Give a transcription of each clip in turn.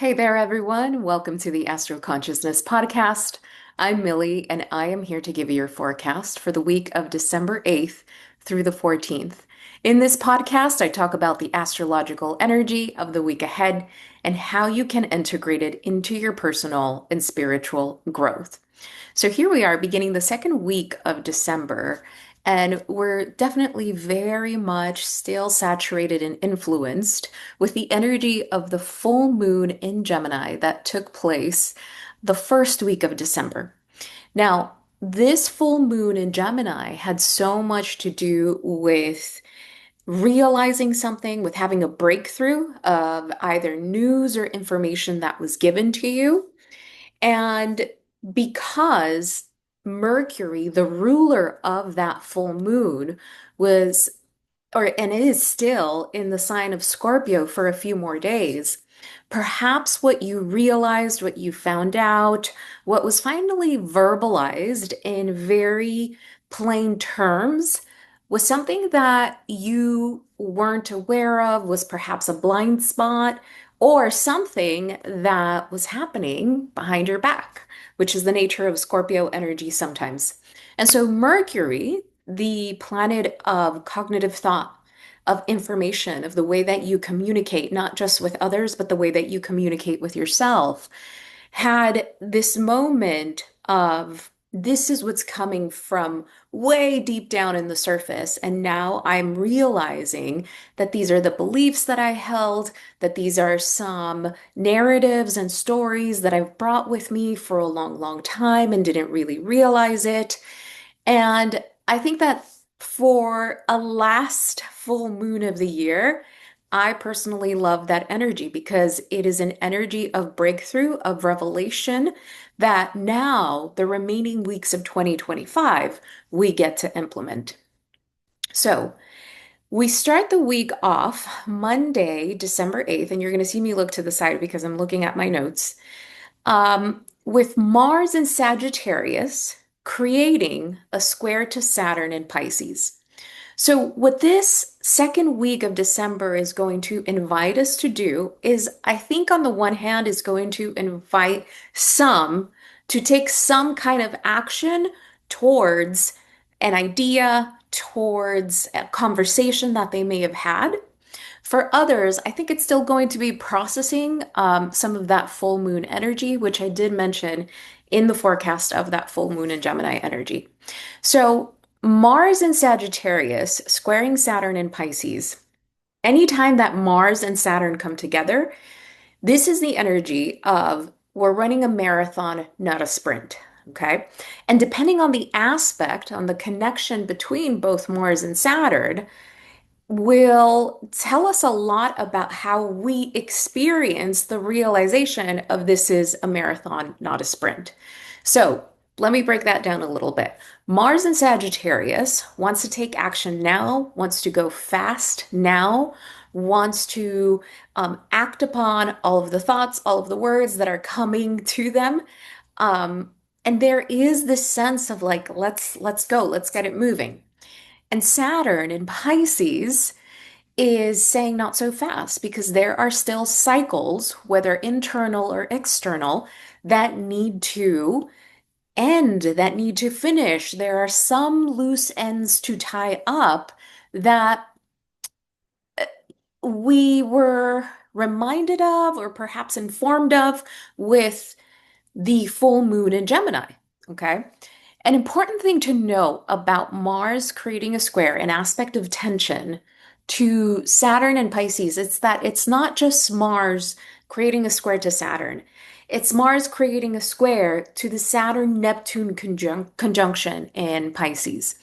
Hey there, everyone. Welcome to the Astro Consciousness Podcast. I'm Millie, and I am here to give you your forecast for the week of December 8th through the 14th. In this podcast, I talk about the astrological energy of the week ahead and how you can integrate it into your personal and spiritual growth. So here we are beginning the second week of December, and we're definitely very much still saturated and influenced with the energy of the full moon in Gemini that took place the first week of December. Now, this full moon in Gemini had so much to do with realizing something, with having a breakthrough of either news or information that was given to you. And because Mercury, the ruler of that full moon, was, and it is still in the sign of Scorpio for a few more days, perhaps what you realized, what you found out, what was finally verbalized in very plain terms was something that you weren't aware of, was perhaps a blind spot, or something that was happening behind your back, which is the nature of Scorpio energy sometimes. And so, Mercury, the planet of cognitive thought, of information, of the way that you communicate, not just with others, but the way that you communicate with yourself, had this moment of this is what's coming from way deep down in the surface. And now I'm realizing that these are the beliefs that I held, that these are some narratives and stories that I've brought with me for a long, long time and didn't really realize it. And I think that for a last full moon of the year, I personally love that energy because it is an energy of breakthrough, of revelation that now, the remaining weeks of 2025, we get to implement. So, we start the week off Monday, December 8th, and you're going to see me look to the side because I'm looking at my notes, with Mars in Sagittarius creating a square to Saturn in Pisces. So, what this second week of December is going to invite us to do is, I think, on the one hand, is going to invite some to take some kind of action towards an idea, towards a conversation that they may have had. For others, I think it's still going to be processing some of that full moon energy, which I did mention in the forecast of that full moon in Gemini energy. So, Mars in Sagittarius squaring Saturn in Pisces. Anytime that Mars and Saturn come together, this is the energy of we're running a marathon, not a sprint. Okay. And depending on the aspect, on the connection between both Mars and Saturn, will tell us a lot about how we experience the realization of this is a marathon, not a sprint. So let me break that down a little bit. Mars in Sagittarius wants to take action now, wants to go fast now, wants to act upon all of the thoughts, all of the words that are coming to them. And there is this sense of like, let's go, let's get it moving. And Saturn in Pisces is saying not so fast because there are still cycles, whether internal or external, that need to end, that need to finish. There are some loose ends to tie up that we were reminded of or perhaps informed of with the full moon in Gemini. Okay. An important thing to know about Mars creating a square, an aspect of tension to Saturn and Pisces, it's that it's not just Mars creating a square to Saturn. It's Mars creating a square to the Saturn-Neptune conjunction in Pisces.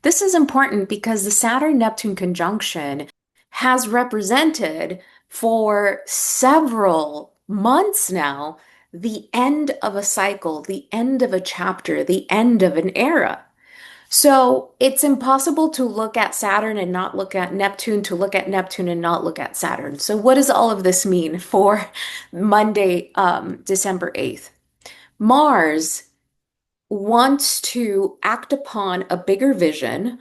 This is important because the Saturn-Neptune conjunction has represented for several months now the end of a cycle, the end of a chapter, the end of an era. So it's impossible to look at Saturn and not look at Neptune, to look at Neptune and not look at Saturn. So what does all of this mean for Monday, December 8th? Mars wants to act upon a bigger vision,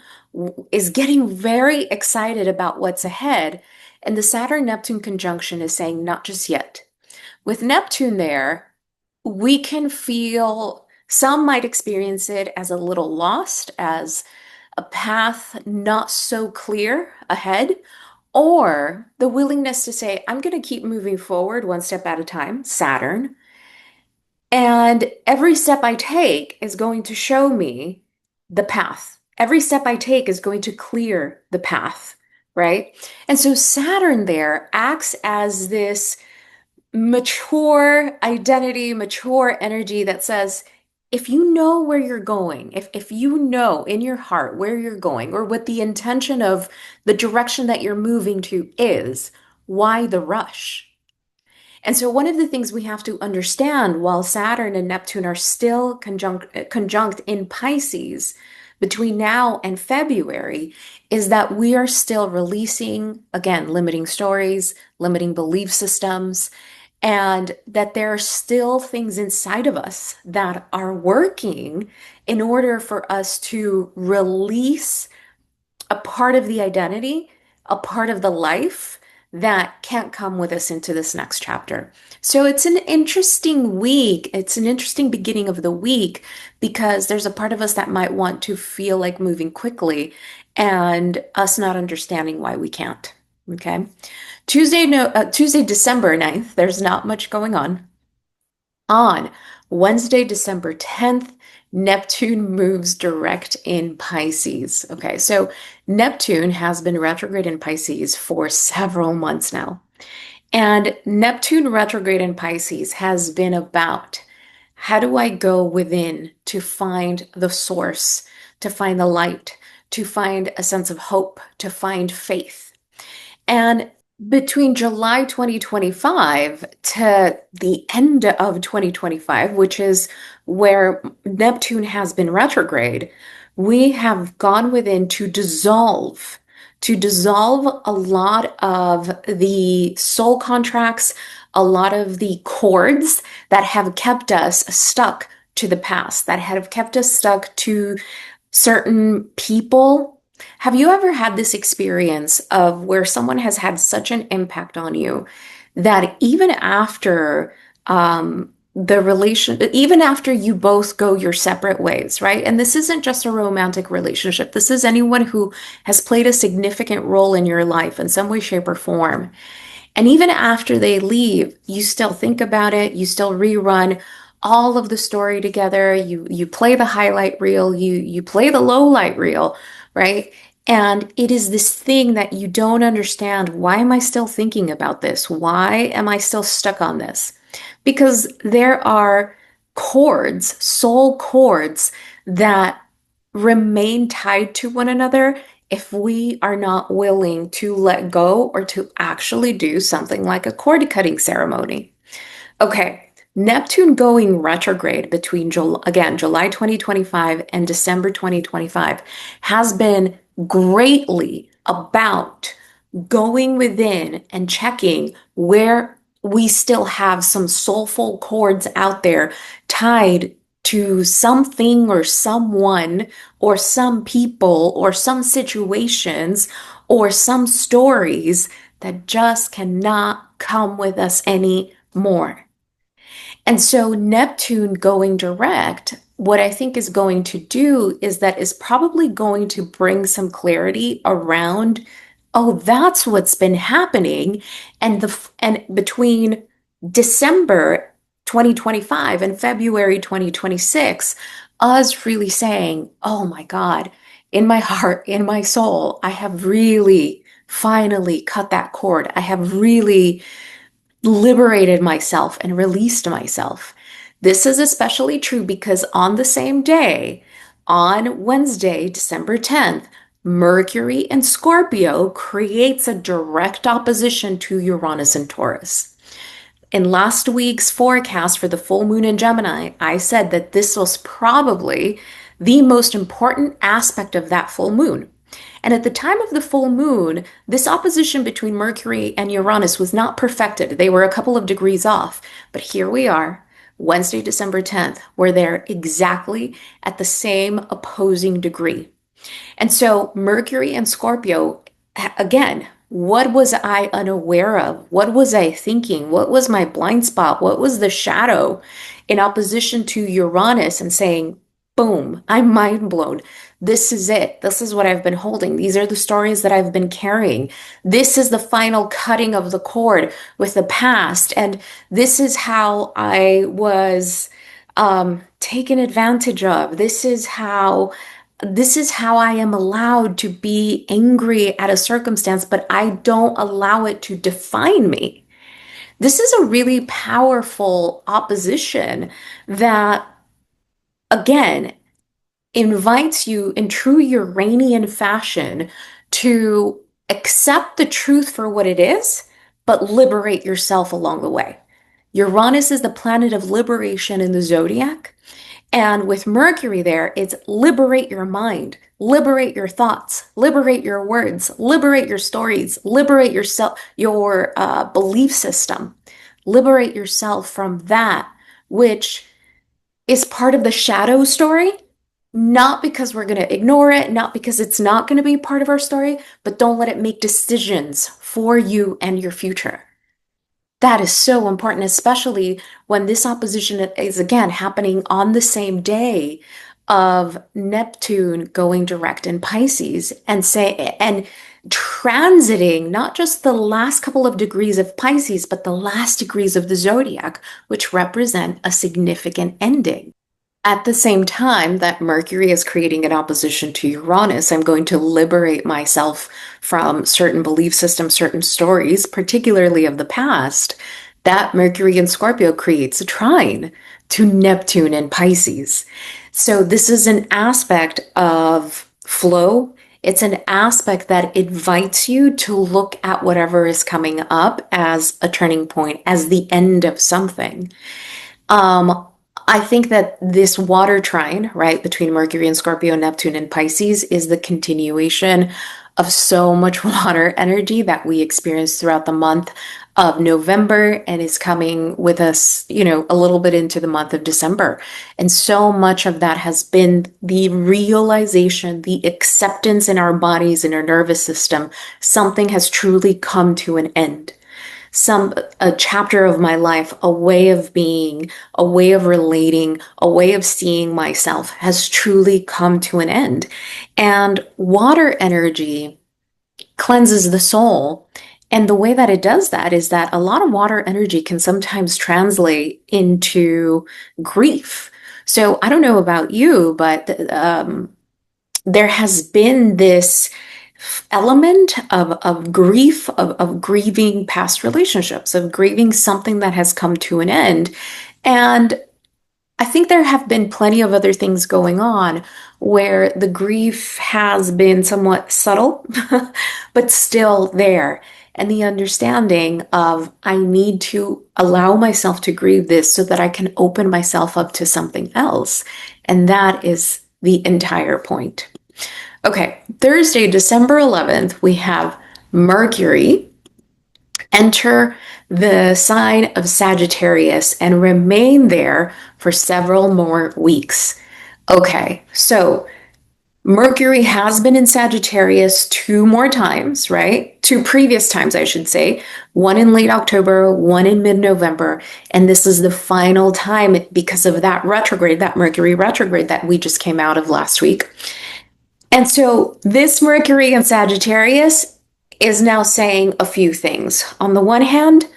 is getting very excited about what's ahead, and the Saturn-Neptune conjunction is saying, not just yet. With Neptune there, we can feel, some might experience it as a little lost, as a path not so clear ahead, or the willingness to say, I'm going to keep moving forward one step at a time, Saturn. And every step I take is going to show me the path. Every step I take is going to clear the path, right? And so Saturn there acts as this mature identity, mature energy that says, if you know where you're going, if you know in your heart where you're going, or what the intention of the direction that you're moving to is, why the rush? And so, one of the things we have to understand while Saturn and Neptune are still conjunct in Pisces between now and February is that we are still releasing, again, limiting stories, limiting belief systems, and that there are still things inside of us that are working in order for us to release a part of the identity, a part of the life that can't come with us into this next chapter. So it's an interesting week. It's an interesting beginning of the week because there's a part of us that might want to feel like moving quickly and us not understanding why we can't. Okay. Tuesday, no, Tuesday, December 9th, there's not much going on. On Wednesday, December 10th, Neptune moves direct in Pisces. Okay, so Neptune has been retrograde in Pisces for several months now. And Neptune retrograde in Pisces has been about how do I go within to find the source, to find the light, to find a sense of hope, to find faith. And between July 2025 to the end of 2025, which is where Neptune has been retrograde, we have gone within to dissolve a lot of the soul contracts, a lot of the cords that have kept us stuck to the past, that have kept us stuck to certain people. Have you ever had this experience of where someone has had such an impact on you that even after even after you both go your separate ways, right? And this isn't just a romantic relationship. This is anyone who has played a significant role in your life in some way, shape, or form. And even after they leave, you still think about it, you still rerun all of the story together, you play the highlight reel, you play the low light reel, right? And it is this thing that you don't understand. Why am I still thinking about this? Why am I still stuck on this? Because there are cords, soul cords that remain tied to one another if we are not willing to let go or to actually do something like a cord cutting ceremony. Okay, Neptune going retrograde between July 2025 and December 2025 has been greatly about going within and checking where we still have some soulful cords out there tied to something or someone or some people or some situations or some stories that just cannot come with us anymore. And so Neptune going direct, what I think is going to do is that is probably going to bring some clarity around, oh, that's what's been happening. And between December 2025 and February 2026, us really saying, oh my God, in my heart, in my soul, I have really finally cut that cord. I have really liberated myself and released myself. This is especially true because on the same day, on Wednesday, December 10th, Mercury in Scorpio creates a direct opposition to Uranus and Taurus. In last week's forecast for the full moon in Gemini, I said that this was probably the most important aspect of that full moon. And at the time of the full moon, this opposition between Mercury and Uranus was not perfected. They were a couple of degrees off. But here we are, Wednesday, December 10th, where they're exactly at the same opposing degree. And so Mercury and Scorpio, again, What was I unaware of? What was I thinking? What was my blind spot? What was the shadow in opposition to Uranus and saying, boom, I'm mind blown. This is it. This is what I've been holding. These are the stories that I've been carrying. This is the final cutting of the cord with the past. And this is how I was taken advantage of. This is how I am allowed to be angry at a circumstance, but I don't allow it to define me. This is a really powerful opposition that, again, invites you in true Uranian fashion to accept the truth for what it is, but liberate yourself along the way. Uranus is the planet of liberation in the zodiac. And with Mercury there, it's liberate your mind, liberate your thoughts, liberate your words, liberate your stories, liberate yourself, your belief system, liberate yourself from that, which is part of the shadow story, not because we're going to ignore it, not because it's not going to be part of our story, but don't let it make decisions for you and your future. That is so important, especially when this opposition is again happening on the same day of Neptune going direct in Pisces and transiting not just the last couple of degrees of Pisces, but the last degrees of the zodiac, which represent a significant ending. At the same time that Mercury is creating an opposition to Uranus, I'm going to liberate myself from certain belief systems, certain stories, particularly of the past. That Mercury in Scorpio creates a trine to Neptune in Pisces. So this is an aspect of flow. It's an aspect that invites you to look at whatever is coming up as a turning point, as the end of something. I think that this water trine, right, between Mercury and Scorpio, Neptune and Pisces is the continuation of so much water energy that we experienced throughout the month of November and is coming with us, a little bit into the month of December. And so much of that has been the realization, the acceptance in our bodies, in our nervous system, something has truly come to an end. A chapter of my life, a way of being, a way of relating, a way of seeing myself has truly come to an end. And water energy cleanses the soul. And the way that it does that is that a lot of water energy can sometimes translate into grief. So I don't know about you, but there has been this element of grief, of grieving past relationships, of grieving something that has come to an end. And I think there have been plenty of other things going on where the grief has been somewhat subtle, but still there. And the understanding of I need to allow myself to grieve this so that I can open myself up to something else. And that is the entire point. Okay, Thursday, December 11th, we have Mercury enter the sign of Sagittarius and remain there for several more weeks. Okay, so Mercury has been in Sagittarius 2 more times, right? 2 previous times, I should say. One in late October, one in mid-November. And this is the final time because of that retrograde, that Mercury retrograde that we just came out of last week. And so this Mercury in Sagittarius is now saying a few things. On the one hand,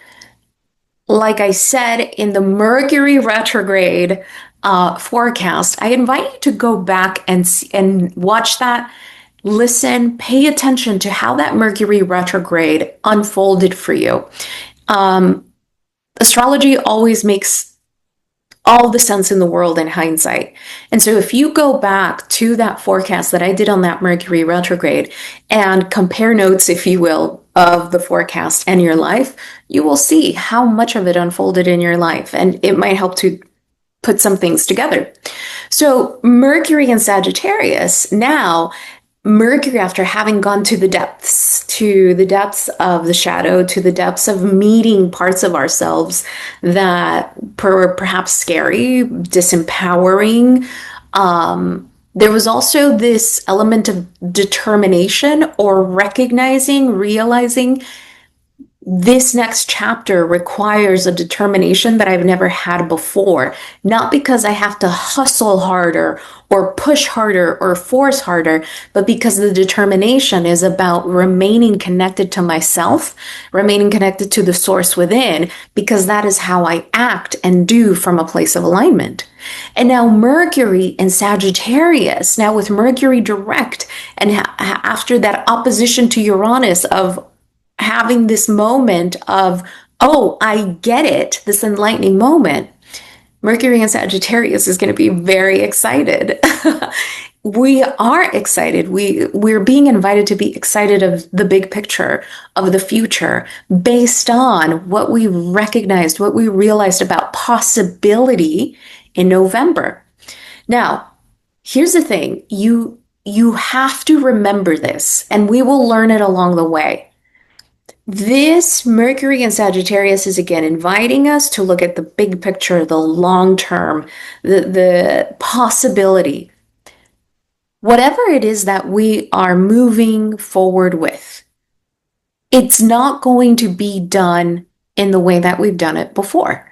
like I said, in the Mercury retrograde forecast, I invite you to go back and watch that, listen, pay attention to how that Mercury retrograde unfolded for you. Astrology always makes all the sense in the world in hindsight. And so if you go back to that forecast that I did on that Mercury retrograde and compare notes, if you will, of the forecast and your life, you will see how much of it unfolded in your life. And it might help to put some things together. So Mercury in Sagittarius now, Mercury, after having gone to the depths of the shadow, to the depths of meeting parts of ourselves that were perhaps scary, disempowering, There was also this element of determination or recognizing, realizing this next chapter requires a determination that I've never had before. Not because I have to hustle harder or push harder or force harder, but because the determination is about remaining connected to myself, remaining connected to the source within, because that is how I act and do from a place of alignment. And now Mercury in Sagittarius, now with Mercury direct, and after that opposition to Uranus of having this moment of, oh, I get it, this enlightening moment, Mercury in Sagittarius is going to be very excited. We are excited. We're being invited to be excited of the big picture of the future based on what we recognized, what we realized about possibility in November. Now, here's the thing. You have to remember this, and we will learn it along the way. This Mercury in Sagittarius is again inviting us to look at the big picture, the long term, the possibility. Whatever it is that we are moving forward with, it's not going to be done in the way that we've done it before.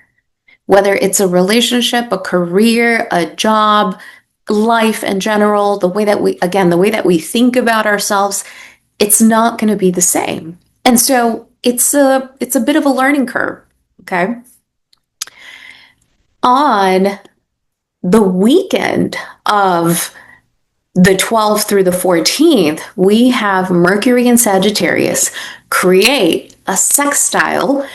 Whether it's a relationship, a career, a job, life in general, the way that we think about ourselves, it's not going to be the same. And so it's a bit of a learning curve, okay? On the weekend of the 12th through the 14th, we have Mercury in Sagittarius create a sextile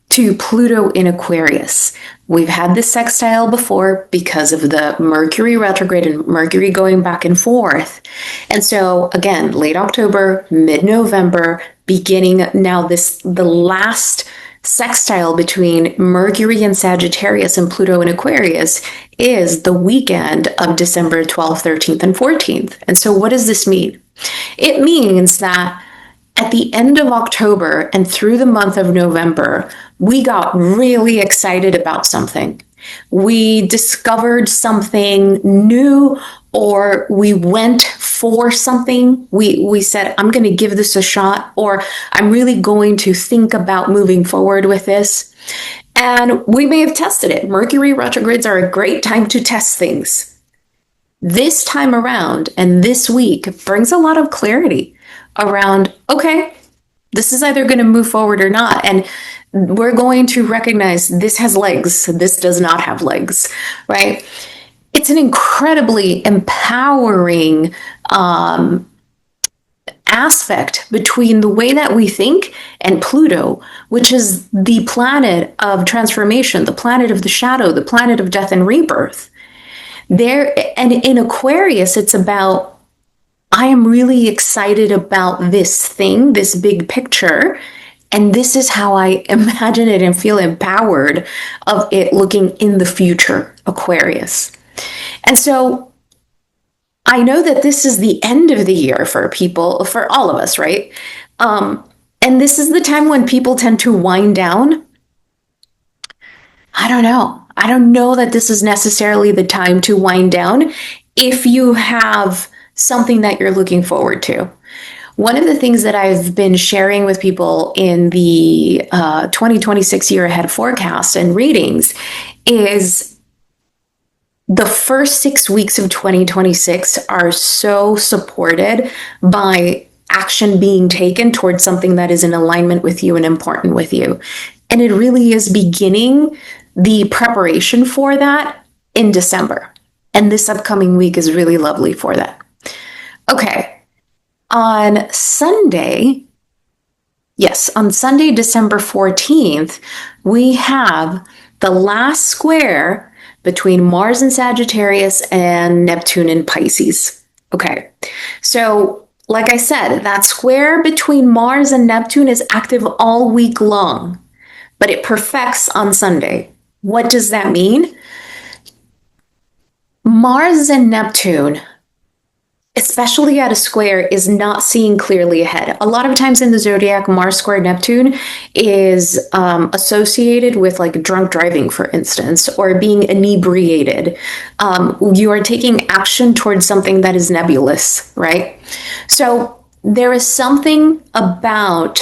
to Pluto in Aquarius. We've had this sextile before because of the Mercury retrograde and Mercury going back and forth. And so again, late October, mid-November, beginning now the last sextile between Mercury and Sagittarius and Pluto in Aquarius is the weekend of December 12th, 13th, and 14th. And so what does this mean? It means that at the end of October and through the month of November, we got really excited about something. We discovered something new, or we went for something. We said, I'm going to give this a shot, or I'm really going to think about moving forward with this. And we may have tested it. Mercury retrogrades are a great time to test things. This time around and this week brings a lot of clarity around, okay, this is either going to move forward or not. And we're going to recognize this has legs, this does not have legs, right? It's an incredibly empowering aspect between the way that we think and Pluto, which is the planet of transformation, the planet of the shadow, the planet of death and rebirth. And in Aquarius, it's about, I am really excited about this thing, this big picture, and this is how I imagine it and feel empowered of it looking in the future, Aquarius. And so I know that this is the end of the year for people, for all of us, right? And this is the time when people tend to wind down. I don't know. I don't know that this is necessarily the time to wind down if you have something that you're looking forward to. One of the things that I've been sharing with people in the 2026 year ahead forecast and readings is the first 6 weeks of 2026 are so supported by action being taken towards something that is in alignment with you and important with you. And it really is beginning the preparation for that in December. And this upcoming week is really lovely for that. Okay. On Sunday, December 14th, we have the last square between Mars in Sagittarius and Neptune in Pisces. Okay, so like I said, that square between Mars and Neptune is active all week long, but it perfects on Sunday. What does that mean? Mars and Neptune, it's especially at a square, is not seeing clearly ahead. A lot of times in the zodiac, Mars square Neptune is associated with like drunk driving, for instance, or being inebriated. You are taking action towards something that is nebulous, right? So there is something about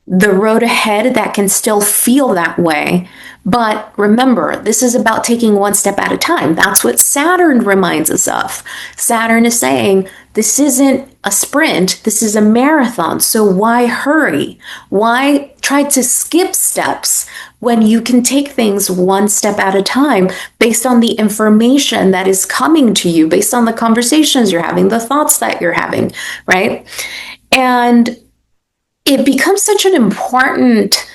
the road ahead that can still feel that way. But remember, this is about taking one step at a time. That's what Saturn reminds us of. Saturn is saying, this isn't a sprint, this is a marathon. So why hurry? Why try to skip steps when you can take things one step at a time based on the information that is coming to you, based on the conversations you're having, the thoughts that you're having, right? And it becomes such an important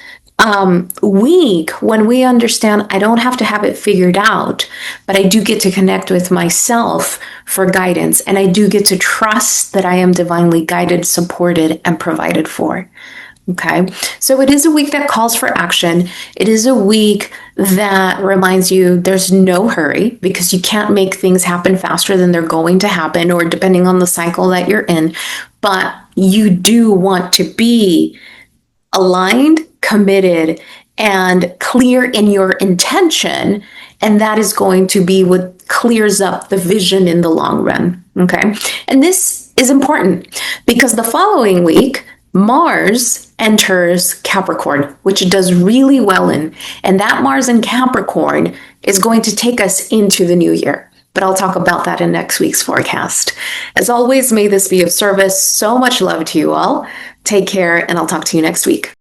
week when we understand I don't have to have it figured out, but I do get to connect with myself for guidance, and I do get to trust that I am divinely guided, supported, and provided for. Okay, so it is a week that calls for action. It is a week that reminds you there's no hurry, because you can't make things happen faster than they're going to happen, or depending on the cycle that you're in. But you do want to be aligned, committed, and clear in your intention. And that is going to be what clears up the vision in the long run. Okay. And this is important because the following week, Mars enters Capricorn, which it does really well in. And that Mars in Capricorn is going to take us into the new year. But I'll talk about that in next week's forecast. As always, may this be of service. So much love to you all. Take care, and I'll talk to you next week.